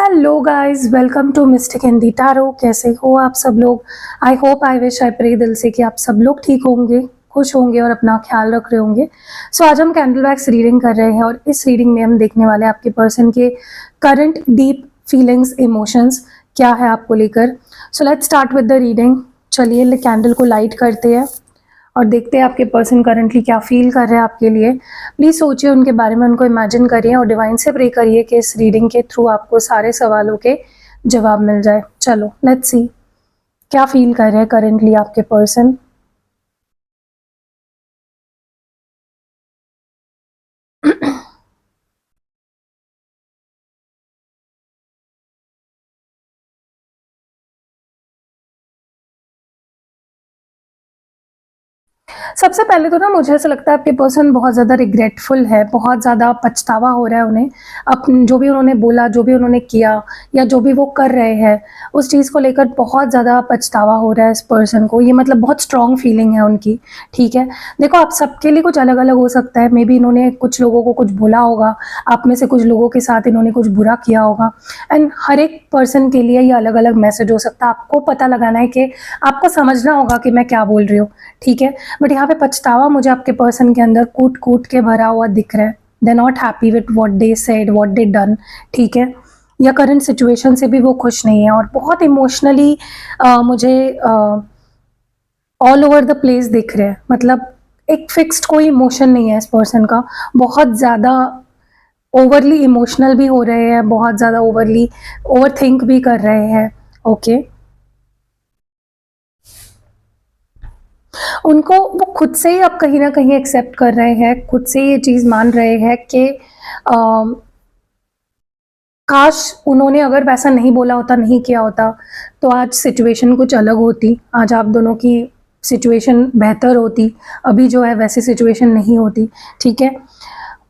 Hello guys, welcome to mystic Hindi tarot. कैसे हो आप सब लोग? I hope, I wish, I pray दिल से कि आप सब लोग ठीक होंगे, खुश होंगे और अपना ख्याल रख रहे होंगे। सो आज हम कैंडल वैक्स रीडिंग कर रहे हैं और इस रीडिंग में हम देखने वाले हैं आपके पर्सन के करंट डीप फीलिंग्स, इमोशंस क्या है आपको लेकर। So let's start with the reading. चलिए कैंडल को लाइट करते हैं और देखते हैं आपके पर्सन करंटली क्या फील कर रहे हैं आपके लिए। प्लीज़ सोचिए उनके बारे में, उनको इमेजिन करिए और डिवाइन से प्रे करिए कि इस रीडिंग के थ्रू आपको सारे सवालों के जवाब मिल जाए। चलो लेट्स सी क्या फील कर रहे हैं करंटली आपके पर्सन। सबसे पहले तो ना मुझे ऐसा लगता है आपके पर्सन बहुत ज़्यादा रिग्रेटफुल है, बहुत ज़्यादा पछतावा हो रहा है उन्हें। अपन जो भी उन्होंने बोला, जो भी उन्होंने किया या जो भी वो कर रहे हैं, उस चीज़ को लेकर बहुत ज़्यादा पछतावा हो रहा है इस पर्सन को। ये मतलब बहुत स्ट्रॉन्ग फीलिंग है उनकी, ठीक है। देखो, आप सबके लिए कुछ अलग अलग हो सकता है। मे बी इन्होंने कुछ लोगों को कुछ बोला होगा, आप में से कुछ लोगों के साथ इन्होंने कुछ बुरा किया होगा, एंड हर एक पर्सन के लिए ये अलग अलग मैसेज हो सकता है। आपको पता लगाना है कि आपको समझना होगा कि मैं क्या बोल रही हूँ, ठीक है। बट यहाँ पे पछतावा मुझे आपके पर्सन के अंदर कूट कूट के भरा हुआ दिख रहा है। They not happy with what they said, what they done, ठीक है। या करंट सिचुएशन से भी वो खुश नहीं है और बहुत इमोशनली मुझे ऑल ओवर द प्लेस दिख रहे हैं। मतलब एक फिक्स्ड कोई इमोशन नहीं है इस पर्सन का। बहुत ज़्यादा ओवरली इमोशनल भी हो रहे हैं, बहुत ज़्यादा ओवरली ओवर थिंक भी कर रहे हैं। ओके, उनको वो खुद से ही अब कहीं ना कहीं एक्सेप्ट कर रहे हैं, खुद से ये चीज़ मान रहे हैं कि काश उन्होंने अगर वैसा नहीं बोला होता, नहीं किया होता, तो आज सिचुएशन कुछ अलग होती। आज आप दोनों की सिचुएशन बेहतर होती। अभी जो है वैसी सिचुएशन नहीं होती, ठीक है।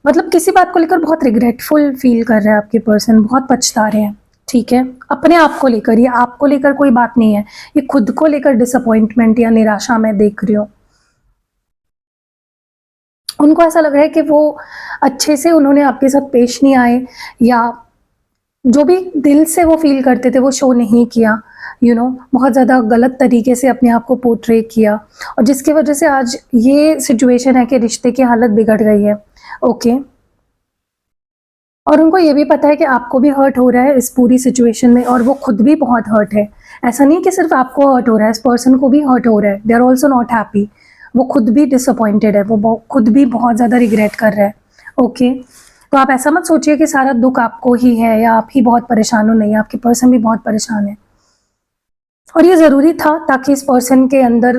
मतलब किसी बात को लेकर बहुत रिग्रेटफुल फील कर रहे हैं आपके पर्सन, बहुत पछता रहे हैं, ठीक है। अपने आप को लेकर, ये आपको लेकर कोई बात नहीं है, ये खुद को लेकर डिसअपॉइंटमेंट या निराशा मैं देख रही हूँ। उनको ऐसा लग रहा है कि वो अच्छे से उन्होंने आपके साथ पेश नहीं आए, या जो भी दिल से वो फील करते थे वो शो नहीं किया। बहुत ज़्यादा गलत तरीके से अपने आप को पोर्ट्रे किया, और जिसकी वजह से आज ये सिचुएशन है कि रिश्ते की हालत बिगड़ गई है। ओके, और उनको ये भी पता है कि आपको भी हर्ट हो रहा है इस पूरी सिचुएशन में, और वो खुद भी बहुत हर्ट है। ऐसा नहीं कि सिर्फ आपको हर्ट हो रहा है, इस पर्सन को भी हर्ट हो रहा है। They are also not happy. वो खुद भी डिसअपॉइंटेड है, वो खुद भी बहुत ज़्यादा रिग्रेट कर रहा है। ओके, तो आप ऐसा मत सोचिए कि सारा दुख आपको ही है या आप ही बहुत परेशान हो। नहीं, आपके पर्सन भी बहुत परेशान है, और ये ज़रूरी था ताकि इस पर्सन के अंदर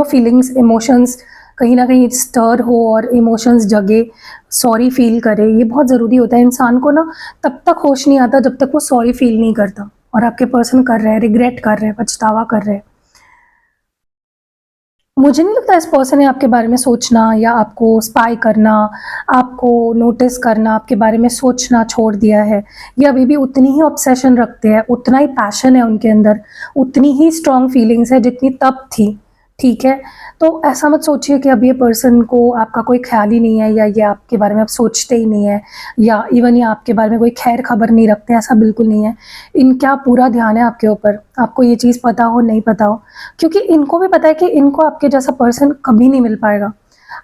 फीलिंग्स, इमोशंस कहीं ना कहीं स्टर हो और इमोशंस जगे, सॉरी फील करे। ये बहुत ज़रूरी होता है। इंसान को ना तब तक होश नहीं आता जब तक वो सॉरी फील नहीं करता, और आपके पर्सन कर रहे हैं, रिग्रेट कर रहे हैं, पछतावा कर रहे हैं। मुझे नहीं लगता इस पर्सन ने आपके बारे में सोचना या आपको स्पाई करना, आपको नोटिस करना, आपके बारे में सोचना छोड़ दिया है। ये अभी भी उतनी ही ऑब्सेशन रखते हैं, उतना ही पैशन है उनके अंदर, उतनी ही स्ट्रॉन्ग फीलिंग्स है जितनी तब थी, ठीक है। तो ऐसा मत सोचिए कि अब ये पर्सन को आपका कोई ख्याल ही नहीं है, या ये आपके बारे में आप सोचते ही नहीं है, या इवन ये आपके बारे में कोई खैर खबर नहीं रखते। ऐसा बिल्कुल नहीं है। इनका पूरा ध्यान है आपके ऊपर, आपको ये चीज़ पता हो नहीं पता हो, क्योंकि इनको भी पता है कि इनको आपके जैसा पर्सन कभी नहीं मिल पाएगा।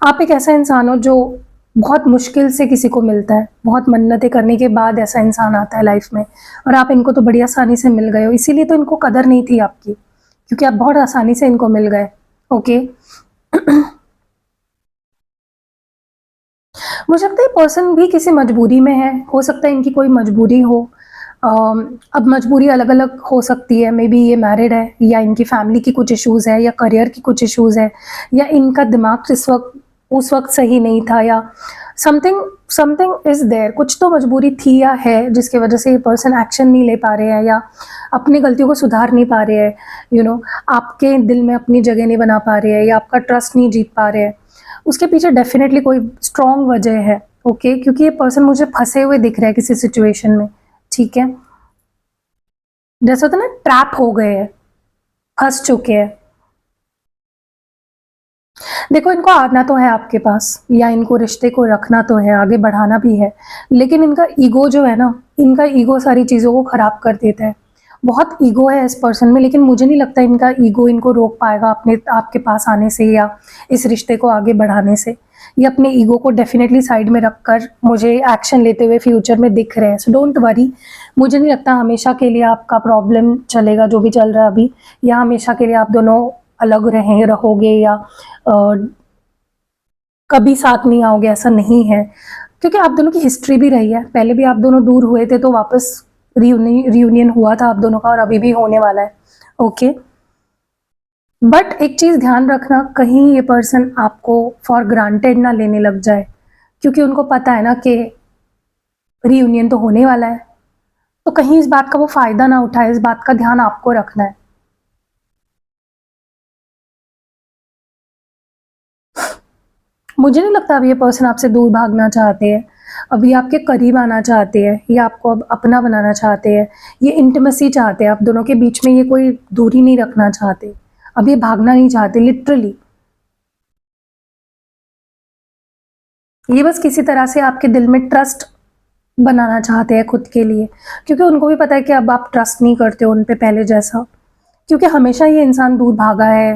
आप एक ऐसा इंसान हो जो बहुत मुश्किल से किसी को मिलता है, बहुत मन्नतें करने के बाद ऐसा इंसान आता है लाइफ में, और आप इनको तो बड़ी आसानी से मिल गए हो। इसीलिए तो इनको कदर नहीं थी आपकी, क्योंकि आप बहुत आसानी से इनको मिल गए। ओके, मुझे लगता है पर्सन भी किसी मजबूरी में है। हो सकता है इनकी कोई मजबूरी हो। अब मजबूरी अलग अलग हो सकती है। मे बी ये मैरिड है, या इनकी फैमिली की कुछ इश्यूज़ है, या करियर की कुछ इश्यूज़ है, या इनका दिमाग इस वक्त उस वक्त सही नहीं था, या समथिंग समथिंग इज़ देयर। कुछ तो मजबूरी थी या है जिसकी वजह से ये पर्सन एक्शन नहीं ले पा रहे हैं, या अपनी गलतियों को सुधार नहीं पा रहे हैं। आपके दिल में अपनी जगह नहीं बना पा रहे हैं, या आपका ट्रस्ट नहीं जीत पा रहे हैं। उसके पीछे डेफिनेटली कोई स्ट्रॉन्ग वजह है। ओके, क्योंकि ये पर्सन मुझे फंसे हुए दिख रहा है किसी सिचुएशन में, ठीक है। जैसे होता है ना, ट्रैप हो गए हैं, फंस चुके हैं। देखो, इनको आना तो है आपके पास, या इनको रिश्ते को रखना तो है, आगे बढ़ाना भी है, लेकिन इनका ईगो जो है ना, इनका ईगो सारी चीज़ों को ख़राब कर देता है। बहुत ईगो है इस पर्सन में, लेकिन मुझे नहीं लगता इनका ईगो इनको रोक पाएगा अपने आपके पास आने से या इस रिश्ते को आगे बढ़ाने से। ये अपने ईगो को डेफिनेटली साइड में रखकर मुझे एक्शन लेते हुए फ्यूचर में दिख रहे हैं। सो डोंट वरी, मुझे नहीं लगता हमेशा के लिए आपका प्रॉब्लम चलेगा जो भी चल रहा है अभी, या हमेशा के लिए आप दोनों अलग रहोगे, या कभी साथ नहीं आओगे, ऐसा नहीं है। क्योंकि आप दोनों की हिस्ट्री भी रही है, पहले भी आप दोनों दूर हुए थे तो वापस रियूनियन हुआ था आप दोनों का, और अभी भी होने वाला है। ओके, बट एक चीज़ ध्यान रखना, कहीं ये पर्सन आपको फॉर ग्रांटेड ना लेने लग जाए, क्योंकि उनको पता है ना कि रियूनियन तो होने वाला है, तो कहीं इस बात का वो फ़ायदा ना उठाए। इस बात का ध्यान आपको रखना है। मुझे नहीं लगता अब ये पर्सन आपसे दूर भागना चाहते हैं, अब ये आपके करीब आना चाहते हैं, ये आपको अब अपना बनाना चाहते हैं, ये इंटीमेसी चाहते हैं आप दोनों के बीच में, ये कोई दूरी नहीं रखना चाहते, अब ये भागना नहीं चाहते लिटरली। ये बस किसी तरह से आपके दिल में ट्रस्ट बनाना चाहते हैं खुद के लिए, क्योंकि उनको भी पता है कि अब आप ट्रस्ट नहीं करते हो उन पे पहले जैसा, क्योंकि हमेशा ये इंसान दूर भागा है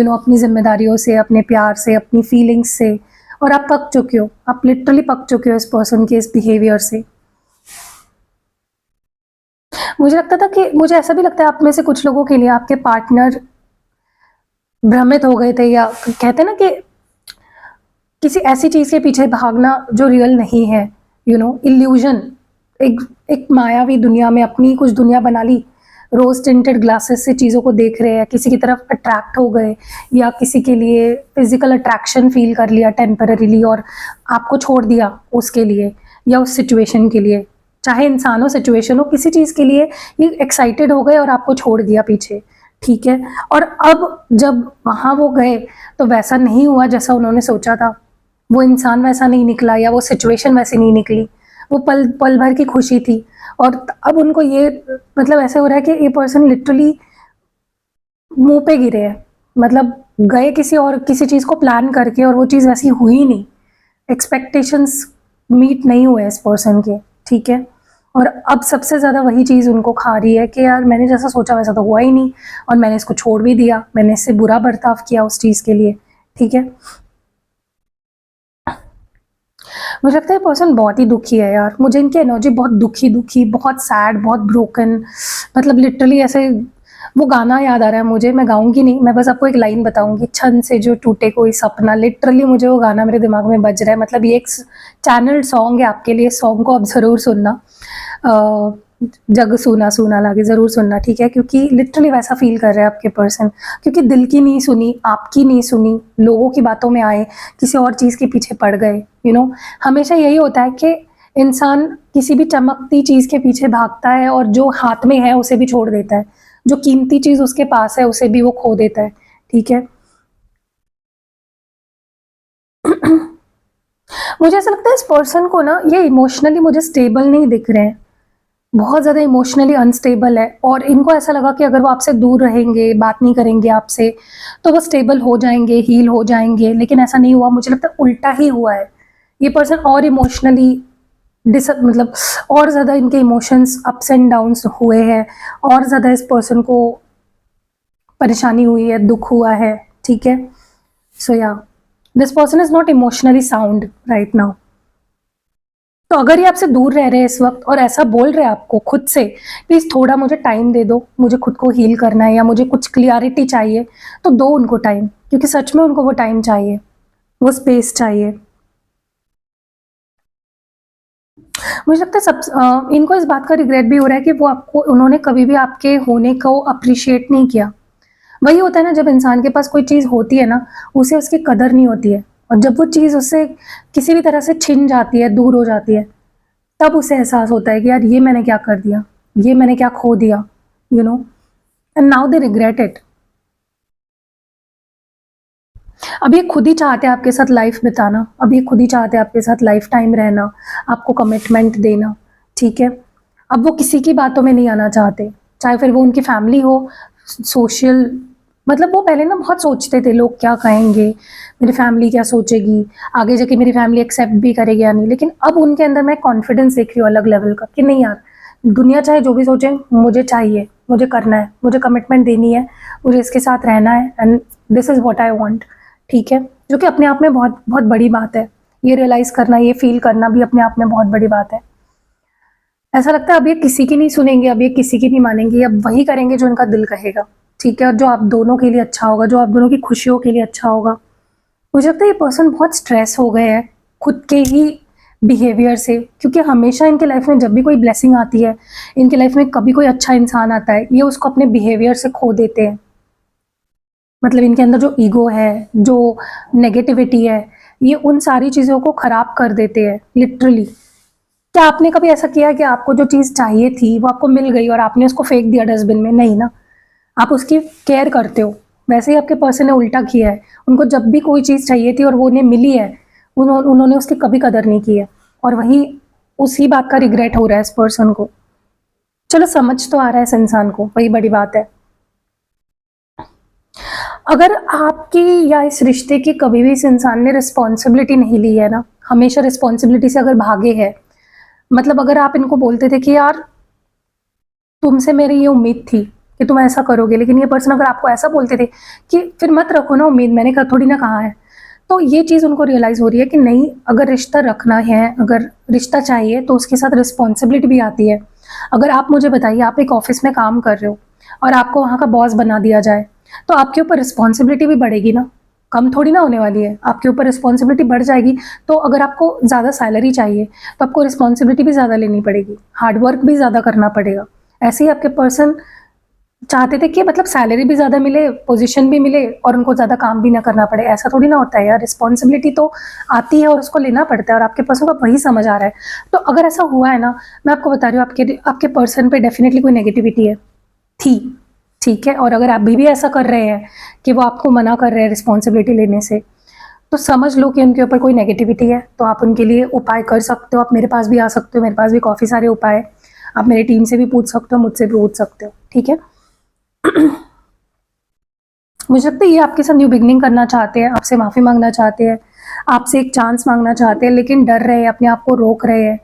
अपनी जिम्मेदारियों से, अपने प्यार से, अपनी फीलिंग्स से, और आप पक चुके हो, आप लिटरली पक चुके हो इस पर्सन के इस बिहेवियर से। मुझे लगता था कि मुझे ऐसा भी लगता है आप में से कुछ लोगों के लिए आपके पार्टनर भ्रमित हो गए थे, या कहते हैं ना कि किसी ऐसी चीज़ के पीछे भागना जो रियल नहीं है, इल्यूजन, एक एक मायावी दुनिया में अपनी कुछ दुनिया बना ली, रोज टिंटेड ग्लासेस से चीज़ों को देख रहे हैं, किसी की तरफ अट्रैक्ट हो गए, या किसी के लिए फिजिकल अट्रैक्शन फील कर लिया टेम्पररीली और आपको छोड़ दिया उसके लिए या उस सिचुएशन के लिए, चाहे इंसान हो सिचुएशन हो, किसी चीज़ के लिए ये एक्साइटेड हो गए और आपको छोड़ दिया पीछे, ठीक है। और अब जब वहाँ वो गए तो वैसा नहीं हुआ जैसा उन्होंने सोचा था, वो इंसान वैसा नहीं निकला, या वो सिचुएशन वैसी नहीं निकली, वो पल पल भर की खुशी थी, और अब उनको ये मतलब ऐसे हो रहा है कि ये पर्सन लिटरली मुंह पे गिरे हैं, मतलब गए किसी और किसी चीज़ को प्लान करके और वो चीज़ वैसी हुई नहीं, एक्सपेक्टेशंस मीट नहीं हुए इस पर्सन के, ठीक है। और अब सबसे ज़्यादा वही चीज़ उनको खा रही है कि यार मैंने जैसा सोचा वैसा तो हुआ ही नहीं, और मैंने इसको छोड़ भी दिया, मैंने इससे बुरा बर्ताव किया उस चीज़ के लिए, ठीक है। मुझे लगता है पर्सन बहुत ही दुखी है यार, मुझे इनकी एनर्जी बहुत दुखी, बहुत सैड, बहुत ब्रोकन, मतलब लिटरली ऐसे वो गाना याद आ रहा है मुझे, मैं गाऊंगी नहीं, मैं बस आपको एक लाइन बताऊंगी, छन से जो टूटे कोई सपना, लिटरली मुझे वो गाना मेरे दिमाग में बज रहा है। मतलब ये एक चैनल सॉन्ग है आपके लिए, सॉन्ग को आप ज़रूर सुनना, जग सूना सूना लागे, ज़रूर सुनना, ठीक है, क्योंकि लिटरली वैसा फील कर रहे हैं आपके पर्सन, क्योंकि दिल की नहीं सुनी, आपकी नहीं सुनी, लोगों की बातों में आए, किसी और चीज़ के पीछे पड़ गए। हमेशा यही होता है कि इंसान किसी भी चमकती चीज़ के पीछे भागता है और जो हाथ में है उसे भी छोड़ देता है, जो कीमती चीज़ उसके पास है उसे भी वो खो देता है, ठीक है। मुझे ऐसा लगता है इस पर्सन को ना, ये इमोशनली मुझे स्टेबल नहीं दिख रहे हैं, बहुत ज़्यादा इमोशनली अनस्टेबल है, और इनको ऐसा लगा कि अगर वो आपसे दूर रहेंगे, बात नहीं करेंगे आपसे, तो वो स्टेबल हो जाएंगे, हील हो जाएंगे, लेकिन ऐसा नहीं हुआ। मुझे लगता है उल्टा ही हुआ है, ये पर्सन और इमोशनली मतलब और ज़्यादा इनके इमोशंस अप्स एंड डाउन्स हुए हैं, और ज़्यादा इस पर्सन को परेशानी हुई है, दुख हुआ है, ठीक है। सो या this person is not emotionally sound right now. तो अगर ये आपसे दूर रह रहे हैं इस वक्त और ऐसा बोल रहे हैं आपको खुद से, प्लीज़ थोड़ा मुझे टाइम दे दो, मुझे खुद को हील करना है, या मुझे कुछ क्लियरिटी चाहिए, तो दो उनको टाइम, क्योंकि सच में उनको वो टाइम चाहिए, वो स्पेस चाहिए। मुझे लगता है इनको इस बात का रिग्रेट भी हो रहा है कि उन्होंने कभी भी आपके होने को अप्रिशिएट नहीं किया। वही होता है ना, जब इंसान के पास कोई चीज़ होती है ना, उसे उसकी कदर नहीं होती है, और जब वो चीज़ उससे किसी भी तरह से छिन जाती है, दूर हो जाती है, तब उसे एहसास होता है कि यार ये मैंने क्या कर दिया, ये मैंने क्या खो दिया, and now they regret it. अब ये खुद ही चाहते हैं आपके साथ लाइफ बिताना, अब ये खुद ही चाहते हैं आपके साथ लाइफ टाइम रहना, आपको कमिटमेंट देना, ठीक है। अब वो किसी की बातों में नहीं आना चाहते, चाहे फिर वो उनकी फैमिली हो, सोशल मतलब वो पहले ना बहुत सोचते थे लोग क्या कहेंगे, मेरी फैमिली क्या सोचेगी, आगे जाके मेरी फैमिली एक्सेप्ट भी करेगी या नहीं। लेकिन अब उनके अंदर मैं कॉन्फिडेंस देख रही हूँ अलग लेवल का कि नहीं यार, दुनिया चाहे जो भी सोचे, मुझे चाहिए, मुझे करना है, मुझे कमिटमेंट देनी है, मुझे इसके साथ रहना है and this is what I want. ठीक है? जो कि अपने आप में बहुत बहुत बड़ी बात है। ये रियलाइज़ करना, ये फ़ील करना भी अपने आप में बहुत बड़ी बात है। ऐसा लगता है अब ये किसी की नहीं सुनेंगे, अब ये किसी की नहीं मानेंगे, अब वही करेंगे जो उनका दिल कहेगा। ठीक है? और जो आप दोनों के लिए अच्छा होगा, जो आप दोनों की खुशियों के लिए अच्छा होगा। मुझे लगता है ये पर्सन बहुत स्ट्रेस हो गए हैं खुद के ही बिहेवियर से, क्योंकि हमेशा इनके लाइफ में जब भी कोई ब्लेसिंग आती है, इनके लाइफ में कभी कोई अच्छा इंसान आता है, ये उसको अपने बिहेवियर से खो देते हैं। मतलब इनके अंदर जो ईगो है, जो नेगेटिविटी है, ये उन सारी चीज़ों को खराब कर देते हैं लिटरली। क्या आपने कभी ऐसा किया है कि आपको जो चीज़ चाहिए थी वो आपको मिल गई और आपने उसको फेंक दिया डस्टबिन में? नहीं ना, आप उसकी केयर करते हो। वैसे ही आपके पर्सन ने उल्टा किया है। उनको जब भी कोई चीज़ चाहिए थी और वो उन्हें मिली है, उन्होंने उसकी कभी कदर नहीं की है, और वहीं उसी बात का रिग्रेट हो रहा है इस पर्सन को। चलो समझ तो आ रहा है इस इंसान को, वही बड़ी बात है। अगर आपकी या इस रिश्ते की कभी भी इस इंसान ने रिस्पॉन्सिबिलिटी नहीं ली है ना, हमेशा रिस्पॉन्सिबिलिटी से अगर भागे है, मतलब अगर आप इनको बोलते थे कि यार तुमसे मेरी ये उम्मीद थी कि तुम ऐसा करोगे, लेकिन ये पर्सन अगर आपको ऐसा बोलते थे कि फिर मत रखो ना उम्मीद, मैंने थोड़ी ना कहा है, तो ये चीज़ उनको रियलाइज़ हो रही है कि नहीं, अगर रिश्ता रखना है, अगर रिश्ता चाहिए तो उसके साथ रिस्पॉन्सिबिलिटी भी आती है। अगर आप मुझे बताइए, आप एक ऑफिस में काम कर रहे हो और आपको वहाँ का बॉस बना दिया जाए, तो आपके ऊपर रिस्पॉन्सिबिलिटी भी बढ़ेगी ना, कम थोड़ी ना होने वाली है, आपके ऊपर रिस्पॉन्सिबिलिटी बढ़ जाएगी। तो अगर आपको ज़्यादा सैलरी चाहिए तो आपको रिस्पॉन्सिबिलिटी भी ज़्यादा लेनी पड़ेगी, हार्ड वर्क भी ज़्यादा करना पड़ेगा। ऐसे ही आपके पर्सन चाहते थे कि मतलब सैलरी भी ज़्यादा मिले, पोजीशन भी मिले और उनको ज़्यादा काम भी ना करना पड़े। ऐसा थोड़ी ना होता है यार, रिस्पॉन्सिबिलिटी तो आती है और उसको लेना पड़ता है, और आपके पर्सन को वही समझ आ रहा है। तो अगर ऐसा हुआ है ना, मैं आपको बता रही हूँ, आपके आपके पर्सन पे डेफिनेटली कोई नेगेटिविटी है, थी, ठीक है? और अगर आप भी ऐसा कर रहे हैं कि वो आपको मना कर रहे हैं रिस्पॉन्सिबिलिटी लेने से, तो समझ लो कि उनके ऊपर कोई नेगेटिविटी है। तो आप उनके लिए उपाय कर सकते हो, आप मेरे पास भी आ सकते हो, मेरे पास भी काफ़ी सारे उपाय हैं। आप मेरी टीम से भी पूछ सकते हो, मुझसे भी पूछ सकते हो, ठीक है? मुझे लगता है ये आपके साथ न्यू बिगिनिंग करना चाहते हैं, आपसे माफ़ी माँगना चाहते हैं, आपसे एक चांस माँगना चाहते हैं, लेकिन डर रहे हैं, अपने आप को रोक रहे हैं,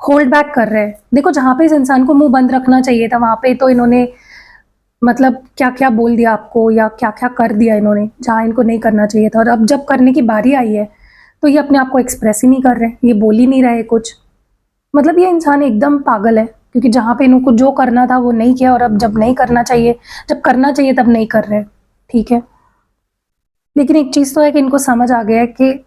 होल्ड बैक कर रहे हैं। देखो, जहाँ पे इस इंसान को मुँह बंद रखना चाहिए था, वहाँ पे तो इन्होंने मतलब क्या-क्या बोल दिया आपको या क्या-क्या कर दिया इन्होंने, जहाँ इनको नहीं करना चाहिए था। और अब जब करने की बारी आई है, तो ये अपने आप को एक्सप्रेस ही नहीं कर रहे, ये बोल ही नहीं रहे कुछ। मतलब ये इंसान एकदम पागल है, क्योंकि जहाँ पे इनको जो करना था वो नहीं किया, और अब जब नहीं करना चाहिए, जब करना चाहिए तब नहीं कर रहे, ठीक है? लेकिन एक चीज़ तो है कि इनको समझ आ गया है कि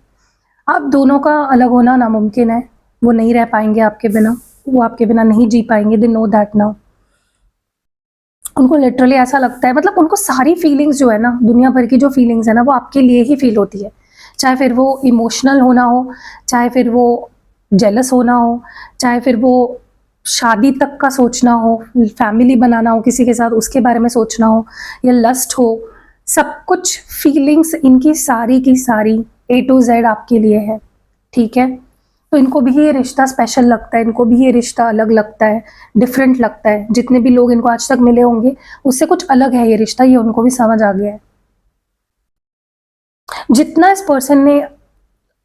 आप दोनों का अलग होना नामुमकिन है। वो नहीं रह पाएँगे आपके बिना, वो आपके बिना नहीं जी पाएँगे, दे नो दैट नाउ। उनको लिटरली ऐसा लगता है, मतलब उनको सारी फीलिंग्स जो है ना, दुनिया भर की जो फीलिंग्स है ना, वो आपके लिए ही फ़ील होती है। चाहे फिर वो इमोशनल होना हो, चाहे फिर वो जेलस होना हो, चाहे फिर वो शादी तक का सोचना हो, फैमिली बनाना हो किसी के साथ, उसके बारे में सोचना हो, या लस्ट हो, सब कुछ फीलिंग्स इनकी सारी की सारी ए टू ज़ेड आपके लिए है, ठीक है? तो इनको भी ये रिश्ता स्पेशल लगता है, इनको भी ये रिश्ता अलग लगता है, डिफरेंट लगता है। जितने भी लोग इनको आज तक मिले होंगे, उससे कुछ अलग है ये रिश्ता, ये उनको भी समझ आ गया है। जितना इस पर्सन ने,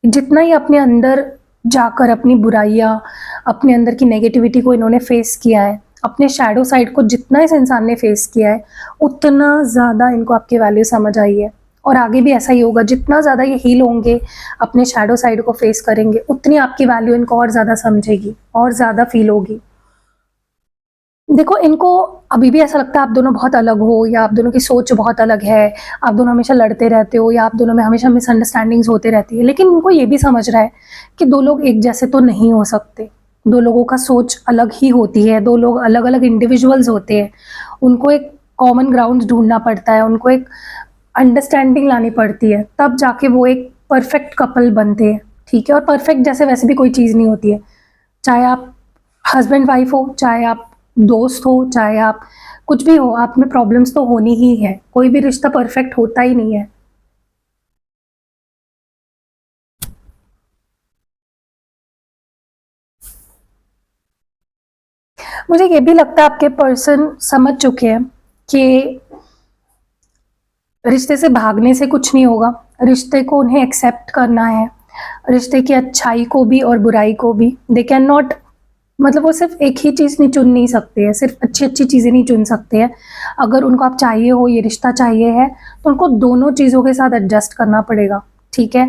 जितना ही अपने अंदर जाकर अपनी बुराइयाँ, अपने अंदर की नेगेटिविटी को इन्होंने फेस किया है, अपने शैडो साइड को जितना इस इंसान ने फेस किया है, उतना ज़्यादा इनको आपकी वैल्यू समझ आई है। और आगे भी ऐसा ही होगा, जितना ज़्यादा ये हील होंगे, अपने शैडो साइड को फेस करेंगे, उतनी आपकी वैल्यू इनको और ज़्यादा समझेगी, और ज़्यादा फील होगी। देखो, इनको अभी भी ऐसा लगता है आप दोनों बहुत अलग हो, या आप दोनों की सोच बहुत अलग है, आप दोनों हमेशा लड़ते रहते हो, या आप दोनों में हमेशा मिसअंडरस्टैंडिंग्स होते रहती है। लेकिन इनको ये भी समझ रहा है कि 2 लोग एक जैसे तो नहीं हो सकते। 2 लोगों का सोच अलग ही होती है, 2 लोग अलग-अलग इंडिविजुअल्स होते हैं। उनको एक कॉमन ग्राउंड ढूँढना पड़ता है, उनको एक अंडरस्टैंडिंग लानी पड़ती है, तब जाके वो एक परफेक्ट कपल बनते हैं, ठीक है? और परफेक्ट जैसे वैसे भी कोई चीज़ नहीं होती है। चाहे आप हस्बैंड वाइफ हो, चाहे आप दोस्त हो, चाहे आप कुछ भी हो, आप में प्रॉब्लम्स तो होनी ही है। कोई भी रिश्ता परफेक्ट होता ही नहीं है। मुझे ये भी लगता है आपके पर्सन समझ चुके हैं कि रिश्ते से भागने से कुछ नहीं होगा, रिश्ते को उन्हें एक्सेप्ट करना है, रिश्ते की अच्छाई को भी और बुराई को भी। दे कैन नॉट, मतलब वो सिर्फ एक ही चीज़ नहीं चुन नहीं सकते हैं, सिर्फ अच्छी अच्छी चीज़ें नहीं चुन सकते हैं। अगर उनको आप चाहिए हो, ये रिश्ता चाहिए है, तो उनको दोनों चीज़ों के साथ एडजस्ट करना पड़ेगा, ठीक है।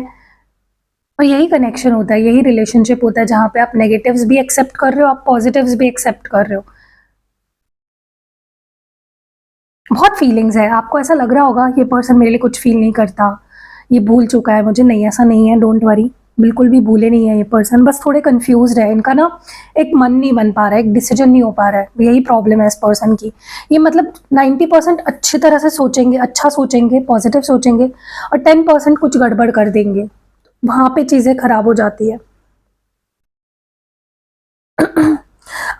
और यही कनेक्शन होता है, यही रिलेशनशिप होता है, जहाँ पे आप नेगेटिव्स भी एक्सेप्ट कर रहे हो, आप पॉजिटिव्स भी एक्सेप्ट कर रहे हो। बहुत फीलिंग्स है, आपको ऐसा लग रहा होगा ये पर्सन मेरे लिए कुछ फील नहीं करता, ये भूल चुका है मुझे, नहीं ऐसा नहीं है, डोंट वरी, बिल्कुल भी भूले नहीं है ये पर्सन, बस थोड़े कंफ्यूज्ड है, इनका ना एक मन नहीं बन पा रहा है, एक डिसीजन नहीं हो पा रहा है, यही प्रॉब्लम है इस पर्सन की। ये मतलब 90% अच्छी तरह से सोचेंगे, अच्छा सोचेंगे, पॉजिटिव सोचेंगे, और 10% कुछ गड़बड़ कर देंगे, वहाँ पे चीज़ें खराब हो जाती है।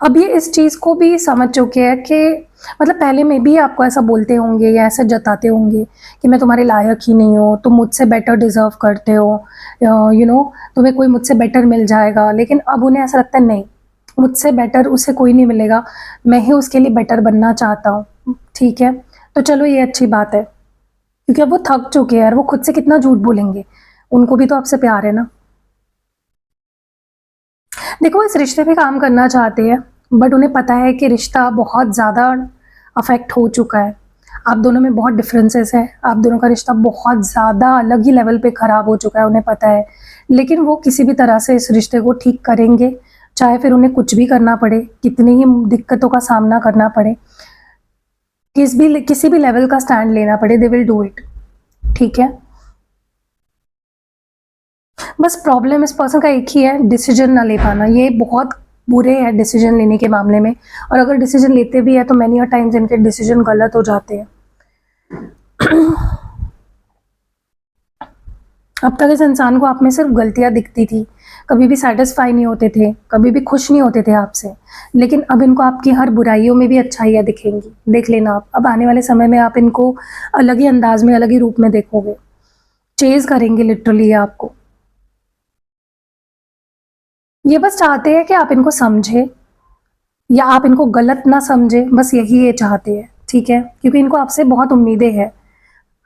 अब ये इस चीज़ को भी समझ चुके हैं कि मतलब पहले में भी आपको ऐसा बोलते होंगे या ऐसे जताते होंगे कि मैं तुम्हारे लायक ही नहीं हूँ, तुम मुझसे बेटर डिज़र्व करते हो, तुम्हें कोई मुझसे बेटर मिल जाएगा। लेकिन अब उन्हें ऐसा लगता है नहीं, मुझसे बेटर उसे कोई नहीं मिलेगा, मैं ही उसके लिए बेटर बनना चाहता हूँ, ठीक है। तो चलो ये अच्छी बात है, क्योंकि अब वो थक चुके हैं यार, वो खुद से कितना झूठ बोलेंगे, उनको भी तो आपसे प्यार है ना। देखो इस रिश्ते पे काम करना चाहते हैं, बट उन्हें पता है कि रिश्ता बहुत ज़्यादा अफेक्ट हो चुका है, आप दोनों में बहुत डिफरेंसेस है, आप दोनों का रिश्ता बहुत ज़्यादा अलग ही लेवल पे ख़राब हो चुका है, उन्हें पता है। लेकिन वो किसी भी तरह से इस रिश्ते को ठीक करेंगे, चाहे फिर उन्हें कुछ भी करना पड़े, कितनी ही दिक्कतों का सामना करना पड़े, किसी भी लेवल का स्टैंड लेना पड़े, दे विल डू इट, ठीक है। बस प्रॉब्लम इस पर्सन का एक ही है, डिसीजन ना ले पाना, ये बहुत बुरे हैं डिसीजन लेने के मामले में, और अगर डिसीजन लेते भी है तो मैनी अ टाइम्स इनके डिसीजन गलत हो जाते हैं। अब तक इस इंसान को आप में सिर्फ गलतियां दिखती थी, कभी भी सेटिस्फाई नहीं होते थे, कभी भी खुश नहीं होते थे आपसे, लेकिन अब इनको आपकी हर बुराइयों में भी अच्छाइयाँ दिखेंगी, देख लेना आप, अब आने वाले समय में आप इनको अलग ही अंदाज में, अलग ही रूप में देखोगे, चेज करेंगे लिटरली आपको। ये बस चाहते हैं कि आप इनको समझे या आप इनको गलत ना समझे, बस यही ये चाहते हैं, ठीक है, क्योंकि इनको आपसे बहुत उम्मीदें हैं।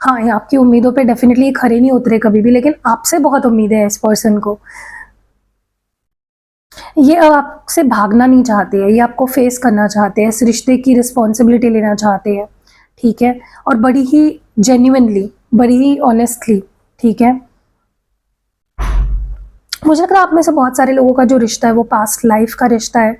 हाँ, ये आपकी उम्मीदों पे डेफिनेटली खरे नहीं उतरे कभी भी, लेकिन आपसे बहुत उम्मीदें हैं इस पर्सन को। ये अब आपसे भागना नहीं चाहते हैं, ये आपको फेस करना चाहते हैं, इस रिश्ते की रिस्पॉन्सिबिलिटी लेना चाहते हैं, ठीक है, और बड़ी ही जेन्युइनली, बड़ी ही ऑनेस्टली, ठीक है। मुझे लग रहा है आप में से बहुत सारे लोगों का जो रिश्ता है वो पास्ट लाइफ का रिश्ता है,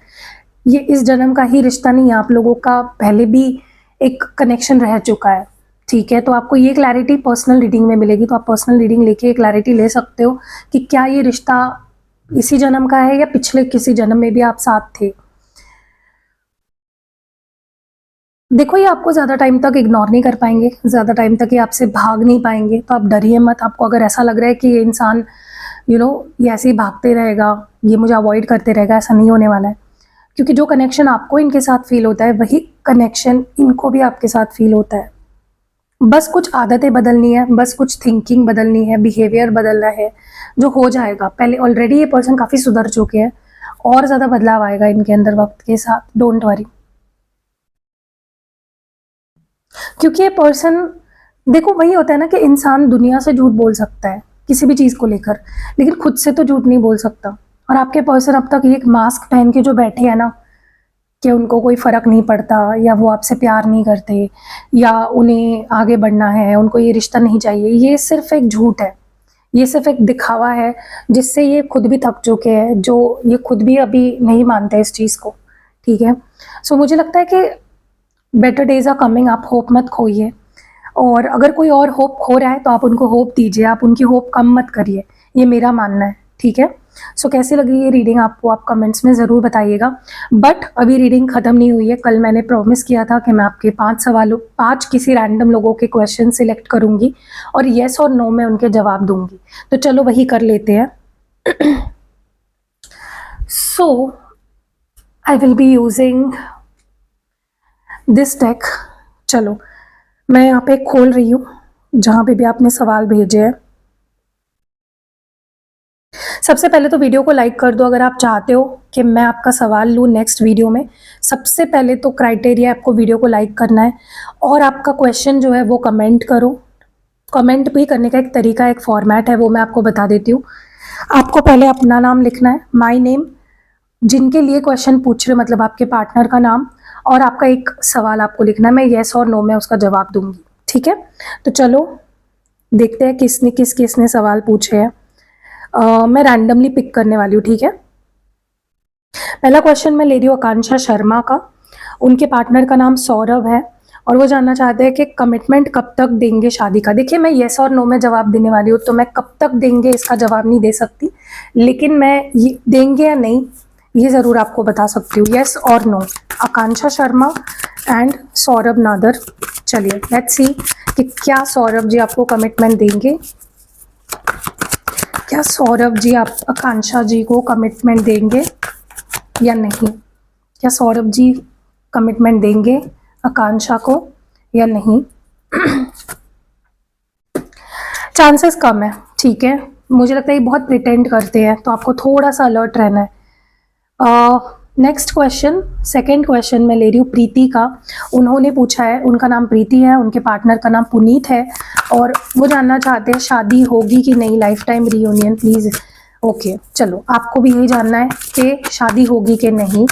ये इस जन्म का ही रिश्ता नहीं है, आप लोगों का पहले भी एक कनेक्शन रह चुका है, ठीक है। तो आपको ये क्लैरिटी पर्सनल रीडिंग में मिलेगी, तो आप पर्सनल रीडिंग लेके क्लैरिटी ले सकते हो कि क्या ये रिश्ता इसी जन्म का है या पिछले किसी जन्म में भी आप साथ थे। देखो ये आपको ज़्यादा टाइम तक इग्नोर नहीं कर पाएंगे, ज़्यादा टाइम तक ये आपसे भाग नहीं पाएंगे, तो आप डरिए मत। आपको अगर ऐसा लग रहा है कि ये इंसान ये ऐसे ही भागते रहेगा, ये मुझे अवॉइड करते रहेगा, ऐसा नहीं होने वाला है, क्योंकि जो कनेक्शन आपको इनके साथ फील होता है वही कनेक्शन इनको भी आपके साथ फील होता है। बस कुछ आदतें बदलनी है, बस कुछ थिंकिंग बदलनी है, बिहेवियर बदलना है, जो हो जाएगा। पहले ऑलरेडी ये पर्सन काफ़ी सुधर चुके हैं, और ज़्यादा बदलाव आएगा इनके अंदर वक्त के साथ, डोंट वरी। क्योंकि ये पर्सन, देखो वही होता है ना कि इंसान दुनिया से झूठ बोल सकता है किसी भी चीज़ को लेकर, लेकिन खुद से तो झूठ नहीं बोल सकता। और आपके पर्सन अब तक एक मास्क पहन के जो बैठे हैं ना, कि उनको कोई फ़र्क नहीं पड़ता, या वो आपसे प्यार नहीं करते, या उन्हें आगे बढ़ना है, उनको ये रिश्ता नहीं चाहिए, ये सिर्फ एक झूठ है, ये सिर्फ एक दिखावा है, जिससे ये खुद भी थक चुके हैं, जो ये खुद भी अभी नहीं मानते इस चीज़ को, ठीक है। सो मुझे लगता है कि बेटर डेज आर कमिंग, आप होप मत खोइए, और अगर कोई और होप खो रहा है तो आप उनको होप दीजिए, आप उनकी होप कम मत करिए, ये मेरा मानना है, ठीक है। सो कैसी लगी ये रीडिंग आपको, आप कमेंट्स में ज़रूर बताइएगा। बट अभी रीडिंग ख़त्म नहीं हुई है, कल मैंने प्रॉमिस किया था कि मैं आपके 5 किसी रैंडम लोगों के क्वेश्चन सिलेक्ट करूँगी और येस और नो में उनके जवाब दूँगी, तो चलो वही कर लेते हैं। So I will be using this deck. चलो मैं यहाँ पे खोल रही हूँ जहाँ पे भी आपने सवाल भेजे हैं। सबसे पहले तो वीडियो को लाइक कर दो अगर आप चाहते हो कि मैं आपका सवाल लूँ नेक्स्ट वीडियो में। सबसे पहले तो क्राइटेरिया आपको वीडियो को लाइक करना है, और आपका क्वेश्चन जो है वो कमेंट करो, कमेंट भी करने का एक तरीका, एक फॉर्मेट है, वो मैं आपको बता देती हूँ। आपको पहले अपना नाम लिखना है, माय नेम, जिनके लिए क्वेश्चन पूछ रहे मतलब आपके पार्टनर का नाम, और आपका एक सवाल आपको लिखना है, मैं येस और नो में उसका जवाब दूंगी, ठीक है। तो चलो देखते हैं किसने सवाल पूछे हैं। मैं रैंडमली पिक करने वाली हूँ, ठीक है। पहला क्वेश्चन मैं ले रही हूँ आकांक्षा शर्मा का। उनके पार्टनर का नाम सौरभ है और वो जानना चाहते हैं कि कमिटमेंट कब तक देंगे शादी का। देखिए मैं येस और नो में जवाब देने वाली हूँ, तो मैं कब तक देंगे इसका जवाब नहीं दे सकती, लेकिन मैं ये देंगे या नहीं ये ज़रूर आपको बता सकती हूँ। येस और नो, आकांक्षा शर्मा एंड सौरभ नादर। चलिए लेट्स सी कि क्या सौरभ जी आपको कमिटमेंट देंगे, क्या सौरभ जी आप आकांक्षा जी को कमिटमेंट देंगे या नहीं। क्या सौरभ जी कमिटमेंट देंगे आकांक्षा को या नहीं। चांसेस कम है, ठीक है। मुझे लगता है ये बहुत प्रिटेंड करते हैं, तो आपको थोड़ा सा अलर्ट रहना है। नेक्स्ट क्वेश्चन, सेकंड क्वेश्चन मैं ले रही हूँ प्रीति का। उन्होंने पूछा है, उनका नाम प्रीति है, उनके पार्टनर का नाम पुनीत है और वो जानना चाहते हैं शादी होगी कि नहीं, life time reunion please. Okay चलो, आपको भी यही जानना है कि शादी होगी कि नहीं।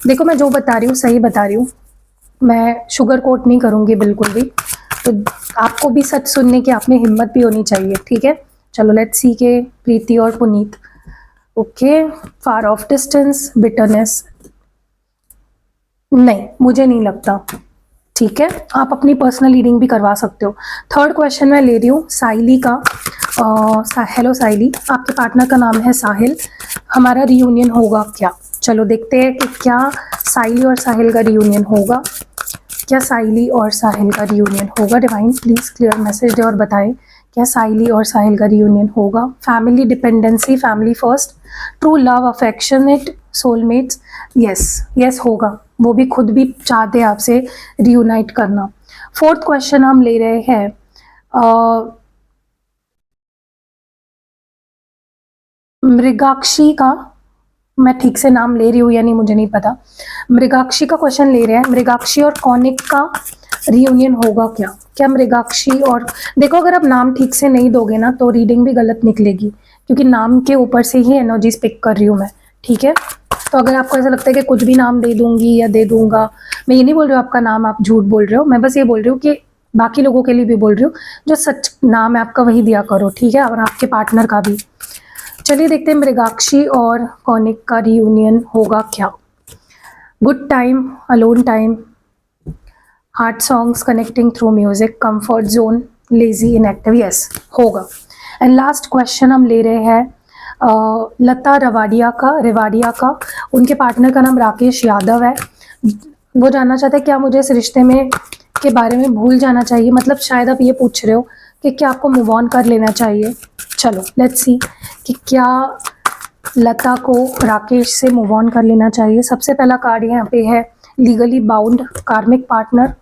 देखो मैं जो बता रही हूँ सही बता रही हूँ, मैं शुगर कोट नहीं करूँगी बिल्कुल भी, तो आपको भी सच सुनने की आप में हिम्मत भी होनी चाहिए, ठीक है। चलो लेट्स सी के प्रीति और Puneet. Okay, far of distance, bitterness, नहीं मुझे नहीं लगता, ठीक है। आप अपनी पर्सनल रीडिंग भी करवा सकते हो। थर्ड क्वेश्चन मैं ले रही हूँ साइली का। हेलो साइली, आपके पार्टनर का नाम है साहिल, हमारा रियूनियन होगा क्या। चलो देखते हैं कि क्या साइली और साहिल का रियूनियन होगा, क्या साइली और साहिल का रियूनियन होगा। डिवाइन प्लीज क्लियर मैसेज दे और बताएं क्या साइली और साहिल का रियूनियन होगा। Family dependency, family first, true love, affectionate, soulmates, yes yes होगा, वो भी खुद भी चाहते हैं आपसे रियूनाइट करना। फोर्थ क्वेश्चन हम ले रहे हैं मृगाक्षी का, मैं ठीक से नाम ले रही हूँ या नहीं मुझे नहीं पता। मृगाक्षी का क्वेश्चन ले रहे हैं, मृगाक्षी और कौनिक का रियूनियन होगा क्या। क्या मृगाक्षी और, देखो अगर आप नाम ठीक से नहीं दोगे ना तो रीडिंग भी गलत निकलेगी, क्योंकि नाम के ऊपर से ही एनर्जीज पिक कर रही हूँ मैं, ठीक है। तो अगर आपको ऐसा लगता है कि कुछ भी नाम दे दूंगी या दे दूंगा, मैं ये नहीं बोल रही हूँ आपका नाम आप झूठ बोल रहे हो, मैं बस ये बोल रही हूँ कि बाकी लोगों के लिए भी बोल रही हूँ, जो सच नाम है आपका वही दिया करो, ठीक है, और आपके पार्टनर का भी। चलिए देखते हैं मृगाक्षी और कौनिक का रियूनियन होगा क्या। Good time, alone time, heart songs, connecting through music, comfort zone, lazy, inactive, yes होगा। एंड लास्ट क्वेश्चन हम ले रहे हैं लता रेवाड़िया का। उनके पार्टनर का नाम राकेश यादव है। वो जानना चाहते हैं क्या मुझे इस रिश्ते में के बारे में भूल जाना चाहिए, मतलब शायद आप ये पूछ रहे हो कि क्या आपको मूव ऑन कर लेना चाहिए। चलो लेट्स सी कि क्या लता को राकेश से मूव ऑन कर लेना चाहिए। सबसे पहला कार्ड यहाँ पे है legally bound, karmic partner,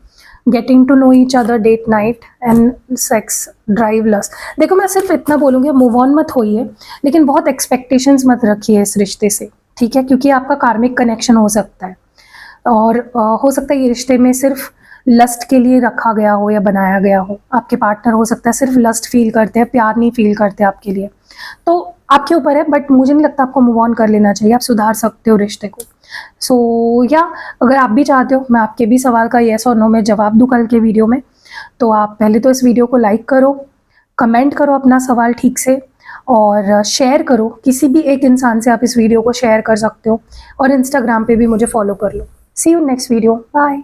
getting to know each other, date night and sex drive, lust. देखो मैं सिर्फ इतना बोलूँगी, मूव ऑन मत होइए, लेकिन बहुत एक्सपेक्टेशंस मत रखिए इस रिश्ते से, ठीक है, क्योंकि आपका कार्मिक कनेक्शन हो सकता है और हो सकता है ये रिश्ते में सिर्फ लस्ट के लिए रखा गया हो या बनाया गया हो। आपके पार्टनर हो सकता है सिर्फ लस्ट फील करते हैं, प्यार नहीं फील करते आपके लिए, तो आपके ऊपर है, बट मुझे नहीं लगता आपको मूव ऑन कर लेना चाहिए, आप सुधार सकते हो रिश्ते को। सो या अगर आप भी चाहते हो मैं आपके भी सवाल का येस और नो में जवाब दूं कल के वीडियो में, तो आप पहले तो इस वीडियो को लाइक करो, कमेंट करो अपना सवाल ठीक से और शेयर करो, किसी भी एक इंसान से आप इस वीडियो को शेयर कर सकते हो और इंस्टाग्राम पे भी मुझे फॉलो कर लो। सी यू नेक्स्ट वीडियो, बाय।